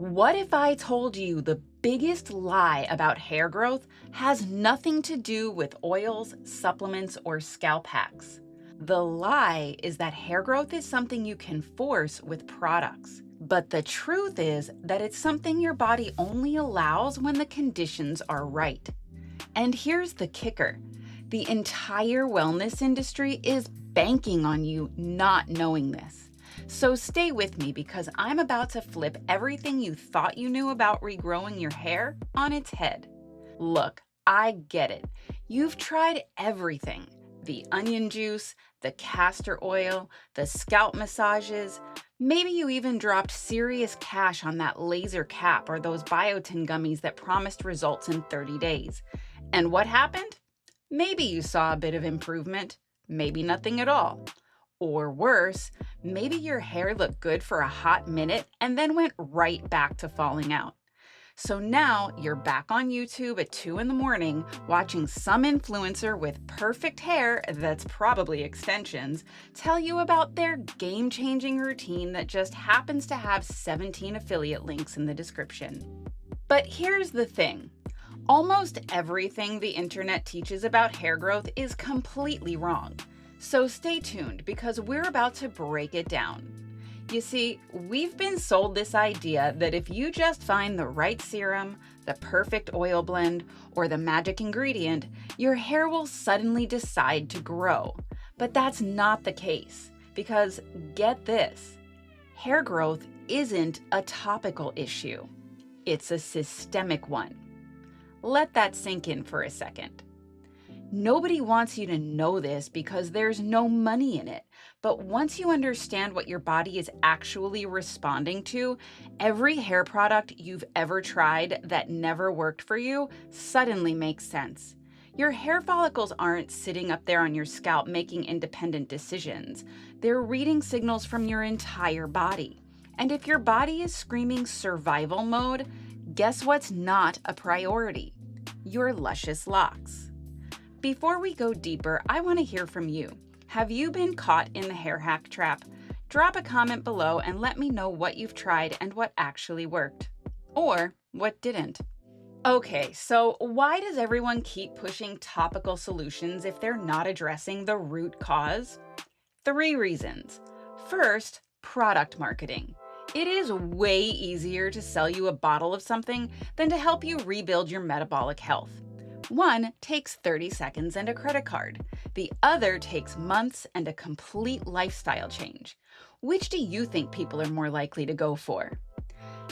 What if I told you the biggest lie about hair growth has nothing to do with oils, supplements, or scalp hacks? The lie is that hair growth is something you can force with products. But the truth is that it's something your body only allows when the conditions are right. And here's the kicker: the entire wellness industry is banking on you not knowing this. So stay with me because I'm about to flip everything you thought you knew about regrowing your hair on its head. Look, I get it. You've tried everything: the onion juice, the castor oil, the scalp massages. Maybe you even dropped serious cash on that laser cap or those biotin gummies that promised results in 30 days. And what happened? Maybe you saw a bit of improvement, maybe nothing at all. Or worse, maybe your hair looked good for a hot minute and then went right back to falling out. So now you're back on YouTube at 2 in the morning watching some influencer with perfect hair that's probably extensions tell you about their game-changing routine that just happens to have 17 affiliate links in the description. But here's the thing. Almost everything the internet teaches about hair growth is completely wrong. So stay tuned because we're about to break it down. You see, we've been sold this idea that if you just find the right serum, the perfect oil blend, or the magic ingredient, your hair will suddenly decide to grow. But that's not the case because, get this, hair growth isn't a topical issue. It's a systemic one. Let that sink in for a second. Nobody wants you to know this because there's no money in it. But once you understand what your body is actually responding to, every hair product you've ever tried that never worked for you suddenly makes sense. Your hair follicles aren't sitting up there on your scalp making independent decisions. They're reading signals from your entire body. And if your body is screaming survival mode, guess what's not a priority? Your luscious locks. Before we go deeper, I want to hear from you. Have you been caught in the hair hack trap? Drop a comment below and let me know what you've tried and what actually worked. Or what didn't. Okay, so why does everyone keep pushing topical solutions if they're not addressing the root cause? 3 reasons. First, product marketing. It is way easier to sell you a bottle of something than to help you rebuild your metabolic health. One takes 30 seconds and a credit card. The other takes months and a complete lifestyle change. Which do you think people are more likely to go for?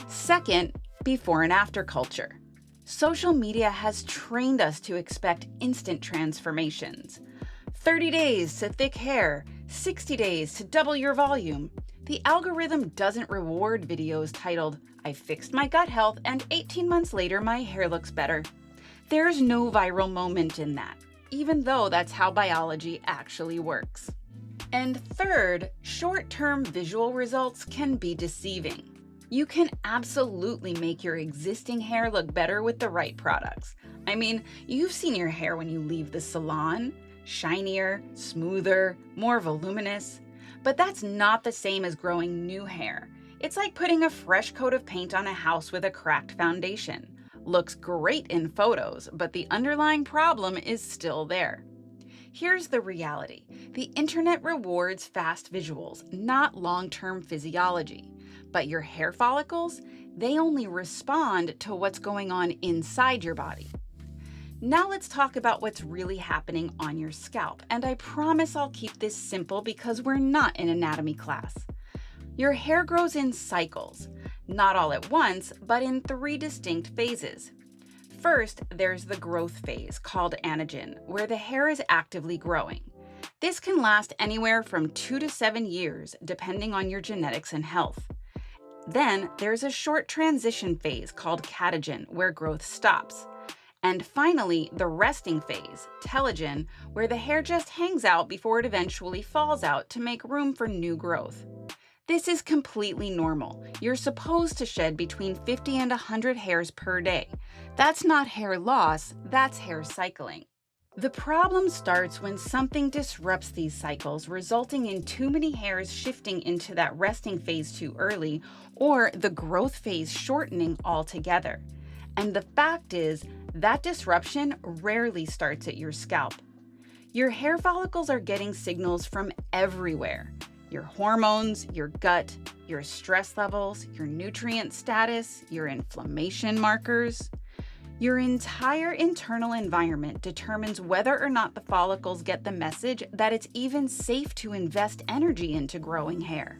Second, before and after culture. Social media has trained us to expect instant transformations. 30 days to thick hair, 60 days to double your volume. The algorithm doesn't reward videos titled, "I fixed my gut health and 18 months later my hair looks better." There's no viral moment in that, even though that's how biology actually works. And third, short-term visual results can be deceiving. You can absolutely make your existing hair look better with the right products. I mean, you've seen your hair when you leave the salon: shinier, smoother, more voluminous. But that's not the same as growing new hair. It's like putting a fresh coat of paint on a house with a cracked foundation. Looks great in photos, but the underlying problem is still there. Here's the reality. The internet rewards fast visuals, not long-term physiology. But your hair follicles, they only respond to what's going on inside your body. Now let's talk about what's really happening on your scalp, and I promise I'll keep this simple because we're not in anatomy class. Your hair grows in cycles. Not all at once, but in 3 distinct phases. First, there's the growth phase, called Anagen, where the hair is actively growing. This can last anywhere from 2 to 7 years, depending on your genetics and health. Then, there's a short transition phase called Catagen, where growth stops. And finally, the resting phase, Telogen, where the hair just hangs out before it eventually falls out to make room for new growth. This is completely normal. You're supposed to shed between 50 and 100 hairs per day. That's not hair loss, that's hair cycling. The problem starts when something disrupts these cycles, resulting in too many hairs shifting into that resting phase too early, or the growth phase shortening altogether. And the fact is, that disruption rarely starts at your scalp. Your hair follicles are getting signals from everywhere: your hormones, your gut, your stress levels, your nutrient status, your inflammation markers. Your entire internal environment determines whether or not the follicles get the message that it's even safe to invest energy into growing hair.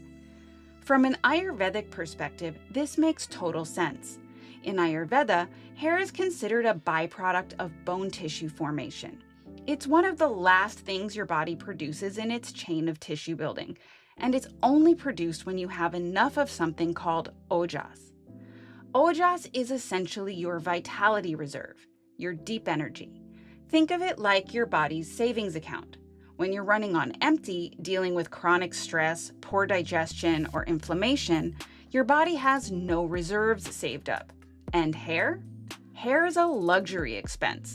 From an Ayurvedic perspective, this makes total sense. In Ayurveda, hair is considered a byproduct of bone tissue formation. It's one of the last things your body produces in its chain of tissue building, and it's only produced when you have enough of something called ojas. Ojas is essentially your vitality reserve, your deep energy. Think of it like your body's savings account. When you're running on empty, dealing with chronic stress, poor digestion, or inflammation, your body has no reserves saved up. And hair? Hair is a luxury expense.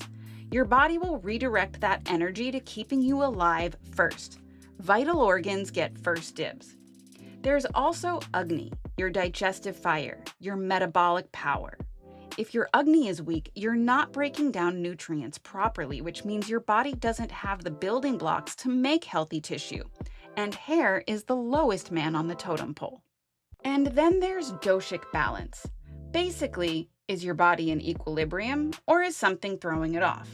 Your body will redirect that energy to keeping you alive first. Vital organs get first dibs. There's also Agni, your digestive fire, your metabolic power. If your Agni is weak, you're not breaking down nutrients properly, which means your body doesn't have the building blocks to make healthy tissue. And hair is the lowest man on the totem pole. And then there's doshic balance. Basically, is your body in equilibrium, or is something throwing it off?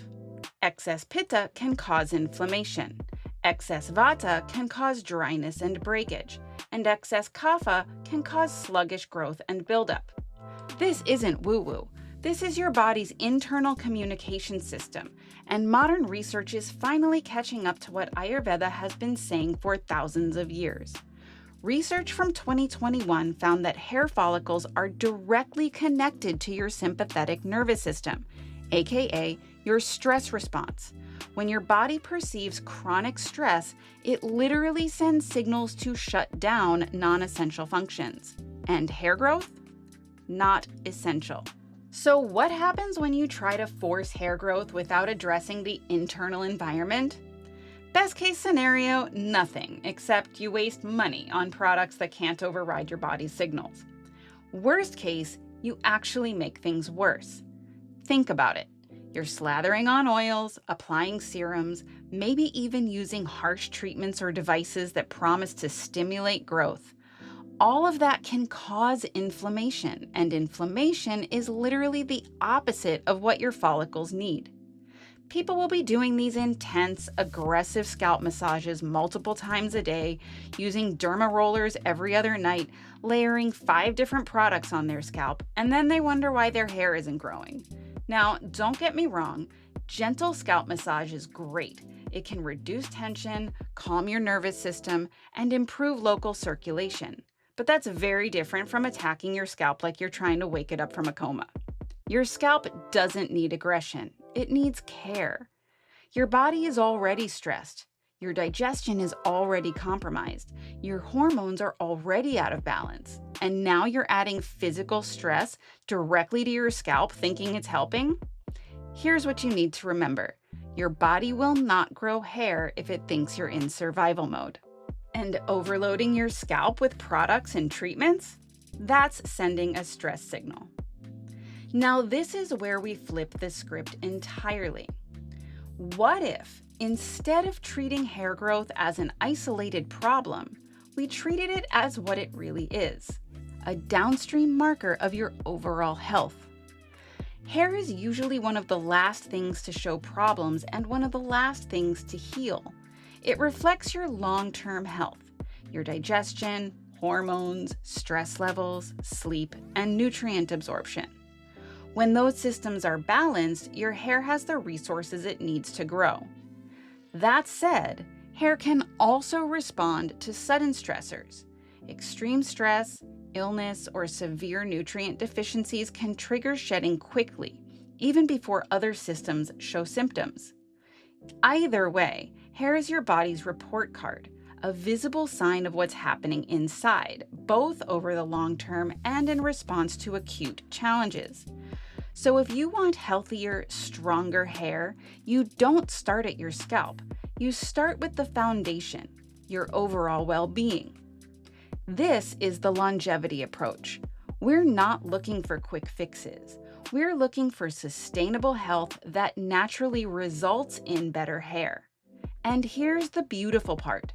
Excess pitta can cause inflammation. Excess vata can cause dryness and breakage, and excess kapha can cause sluggish growth and buildup. This isn't woo-woo. This is your body's internal communication system, and modern research is finally catching up to what Ayurveda has been saying for thousands of years. Research from 2021 found that hair follicles are directly connected to your sympathetic nervous system, aka your stress response. When your body perceives chronic stress, it literally sends signals to shut down non-essential functions. And hair growth? Not essential. So what happens when you try to force hair growth without addressing the internal environment? Best case scenario, nothing, except you waste money on products that can't override your body's signals. Worst case, you actually make things worse. Think about it. You're slathering on oils, applying serums, maybe even using harsh treatments or devices that promise to stimulate growth. All of that can cause inflammation, and inflammation is literally the opposite of what your follicles need. People will be doing these intense, aggressive scalp massages multiple times a day, using derma rollers every other night, layering 5 different products on their scalp, and then they wonder why their hair isn't growing. Now, don't get me wrong, gentle scalp massage is great. It can reduce tension, calm your nervous system, and improve local circulation. But that's very different from attacking your scalp like you're trying to wake it up from a coma. Your scalp doesn't need aggression. It needs care. Your body is already stressed. Your digestion is already compromised. Your hormones are already out of balance. And now you're adding physical stress directly to your scalp thinking it's helping? Here's what you need to remember. Your body will not grow hair if it thinks you're in survival mode. And overloading your scalp with products and treatments? That's sending a stress signal. Now, this is where we flip the script entirely. What if, instead of treating hair growth as an isolated problem, we treated it as what it really is, a downstream marker of your overall health? Hair is usually one of the last things to show problems and one of the last things to heal. It reflects your long-term health, your digestion, hormones, stress levels, sleep, and nutrient absorption. When those systems are balanced, your hair has the resources it needs to grow. That said, hair can also respond to sudden stressors. Extreme stress, illness, or severe nutrient deficiencies can trigger shedding quickly, even before other systems show symptoms. Either way, hair is your body's report card, a visible sign of what's happening inside, both over the long term and in response to acute challenges. So if you want healthier, stronger hair, you don't start at your scalp. You start with the foundation, your overall well-being. This is the longevity approach. We're not looking for quick fixes. We're looking for sustainable health that naturally results in better hair. And here's the beautiful part.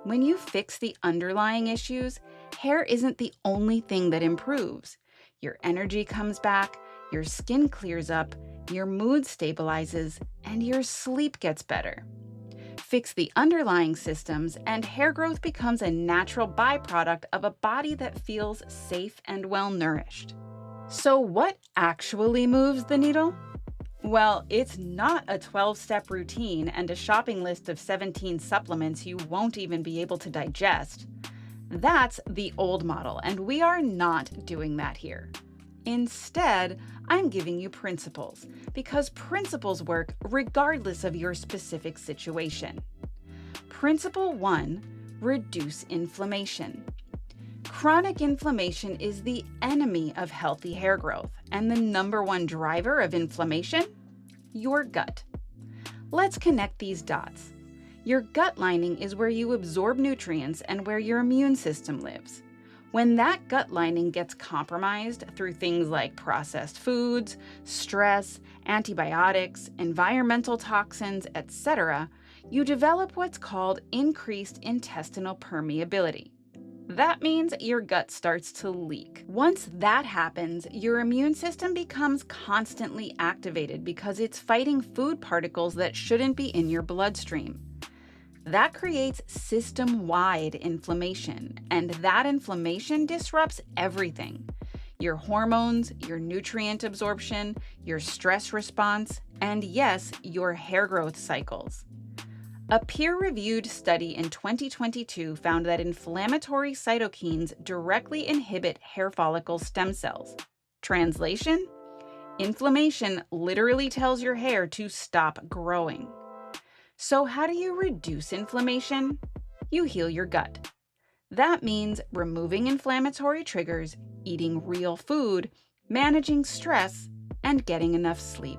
When you fix the underlying issues, hair isn't the only thing that improves. Your energy comes back, your skin clears up, your mood stabilizes, and your sleep gets better. Fix the underlying systems, and hair growth becomes a natural byproduct of a body that feels safe and well-nourished. So what actually moves the needle? Well, it's not a 12-step routine and a shopping list of 17 supplements you won't even be able to digest. That's the old model, and we are not doing that here. Instead, I'm giving you principles, because principles work regardless of your specific situation. Principle 1, reduce inflammation. Chronic inflammation is the enemy of healthy hair growth, and the number one driver of inflammation? Your gut. Let's connect these dots. Your gut lining is where you absorb nutrients and where your immune system lives. When that gut lining gets compromised through things like processed foods, stress, antibiotics, environmental toxins, etc., you develop what's called increased intestinal permeability. That means your gut starts to leak. Once that happens, your immune system becomes constantly activated because it's fighting food particles that shouldn't be in your bloodstream. That creates system-wide inflammation, and that inflammation disrupts everything: your hormones, your nutrient absorption, your stress response, and yes, your hair growth cycles. A peer-reviewed study in 2022 found that inflammatory cytokines directly inhibit hair follicle stem cells. Translation? Inflammation literally tells your hair to stop growing. So how do you reduce inflammation? You heal your gut. That means removing inflammatory triggers, eating real food, managing stress, and getting enough sleep.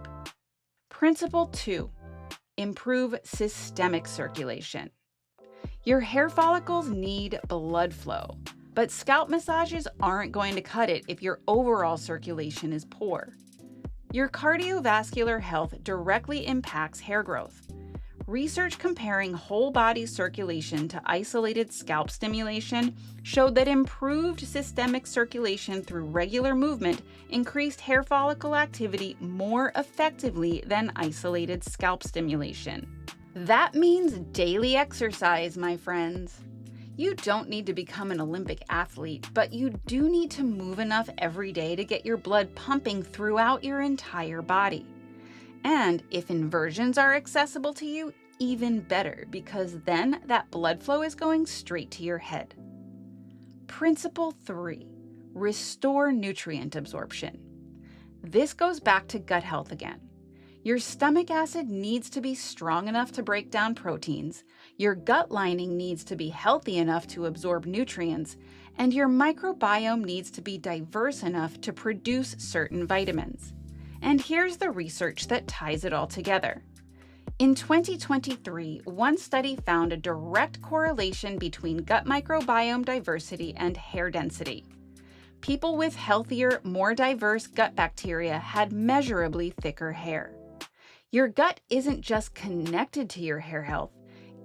Principle 2, improve systemic circulation. Your hair follicles need blood flow, but scalp massages aren't going to cut it if your overall circulation is poor. Your cardiovascular health directly impacts hair growth. Research comparing whole body circulation to isolated scalp stimulation showed that improved systemic circulation through regular movement increased hair follicle activity more effectively than isolated scalp stimulation. That means daily exercise, my friends. You don't need to become an Olympic athlete, but you do need to move enough every day to get your blood pumping throughout your entire body. And if inversions are accessible to you, even better, because then that blood flow is going straight to your head. Principle 3, restore nutrient absorption. This goes back to gut health again. Your stomach acid needs to be strong enough to break down proteins, your gut lining needs to be healthy enough to absorb nutrients, and your microbiome needs to be diverse enough to produce certain vitamins. And here's the research that ties it all together. In 2023, one study found a direct correlation between gut microbiome diversity and hair density. People with healthier, more diverse gut bacteria had measurably thicker hair. Your gut isn't just connected to your hair health,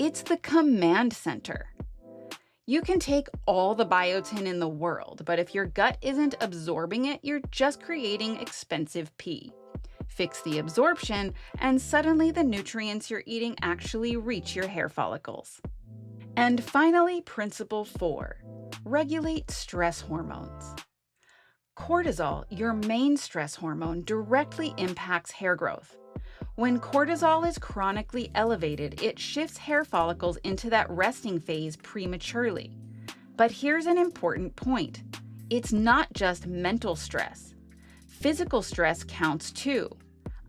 it's the command center. You can take all the biotin in the world, but if your gut isn't absorbing it, you're just creating expensive pee. Fix the absorption, and suddenly the nutrients you're eating actually reach your hair follicles. And finally, principle 4, regulate stress hormones. Cortisol, your main stress hormone, directly impacts hair growth. When cortisol is chronically elevated, it shifts hair follicles into that resting phase prematurely. But here's an important point. It's not just mental stress. Physical stress counts too.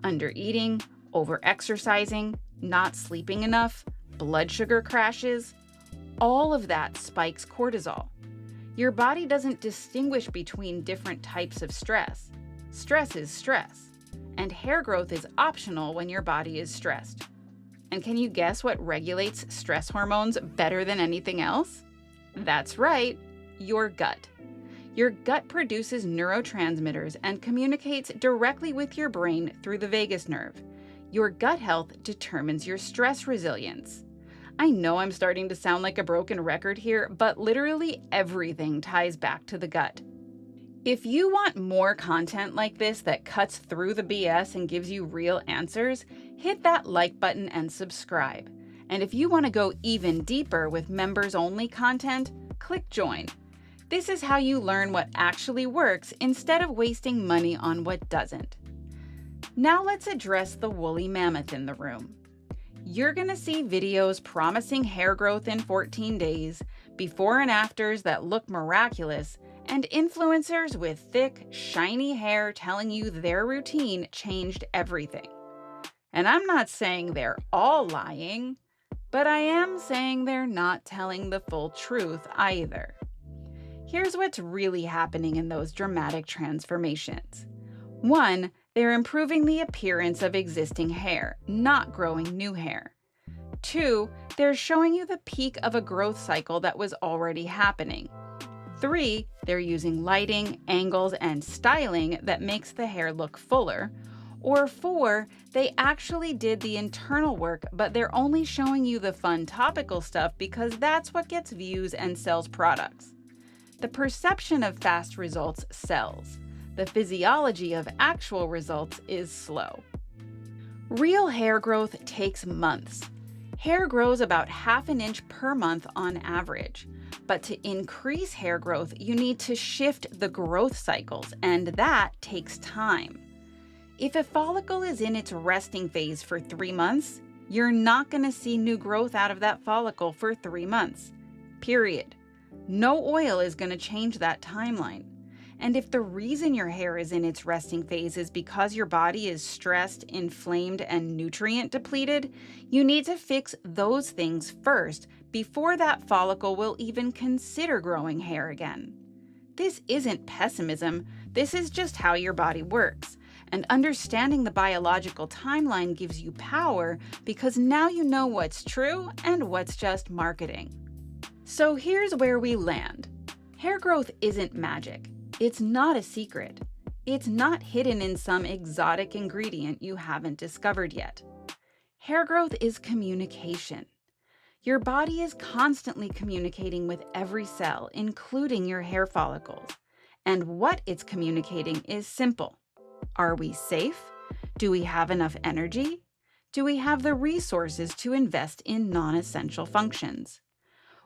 Undereating, overexercising, not sleeping enough, blood sugar crashes, all of that spikes cortisol. Your body doesn't distinguish between different types of stress. Stress is stress. and hair growth is optional when your body is stressed. And can you guess what regulates stress hormones better than anything else? That's right, your gut. Your gut produces neurotransmitters and communicates directly with your brain through the vagus nerve. Your gut health determines your stress resilience. I know I'm starting to sound like a broken record here, but literally everything ties back to the gut. If you want more content like this that cuts through the BS and gives you real answers, hit that like button and subscribe. And if you want to go even deeper with members-only content, click join. This is how you learn what actually works instead of wasting money on what doesn't. Now let's address the woolly mammoth in the room. You're going to see videos promising hair growth in 14 days, before and afters that look miraculous, and influencers with thick, shiny hair telling you their routine changed everything. And I'm not saying they're all lying, but I am saying they're not telling the full truth either. Here's what's really happening in those dramatic transformations. 1, they're improving the appearance of existing hair, not growing new hair. 2, they're showing you the peak of a growth cycle that was already happening. 3, they're using lighting, angles, and styling that makes the hair look fuller. Or 4, they actually did the internal work, but they're only showing you the fun topical stuff because that's what gets views and sells products. The perception of fast results sells. The physiology of actual results is slow. Real hair growth takes months. Hair grows about ½ an inch per month on average. But to increase hair growth, you need to shift the growth cycles, and that takes time. If a follicle is in its resting phase for 3 months, you're not going to see new growth out of that follicle for 3 months. Period. No oil is going to change that timeline. And if the reason your hair is in its resting phase is because your body is stressed, inflamed, and nutrient depleted, you need to fix those things first before that follicle will even consider growing hair again. This isn't pessimism, this is just how your body works. And understanding the biological timeline gives you power because now you know what's true and what's just marketing. So here's where we land. Hair growth isn't magic. It's not a secret. It's not hidden in some exotic ingredient you haven't discovered yet. Hair growth is communication. Your body is constantly communicating with every cell, including your hair follicles. And what it's communicating is simple. Are we safe? Do we have enough energy? Do we have the resources to invest in non-essential functions?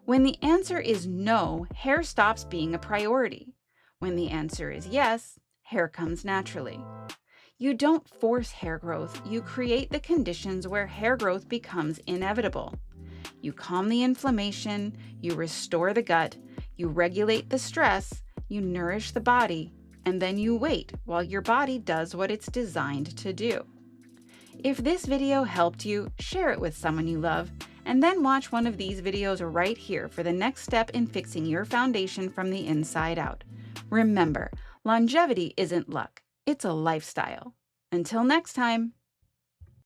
When the answer is no, hair stops being a priority. When the answer is yes, hair comes naturally. You don't force hair growth, you create the conditions where hair growth becomes inevitable. You calm the inflammation, you restore the gut, you regulate the stress, you nourish the body, and then you wait while your body does what it's designed to do. If this video helped you, share it with someone you love, and then watch one of these videos right here for the next step in fixing your foundation from the inside out. Remember, longevity isn't luck, it's a lifestyle. Until next time.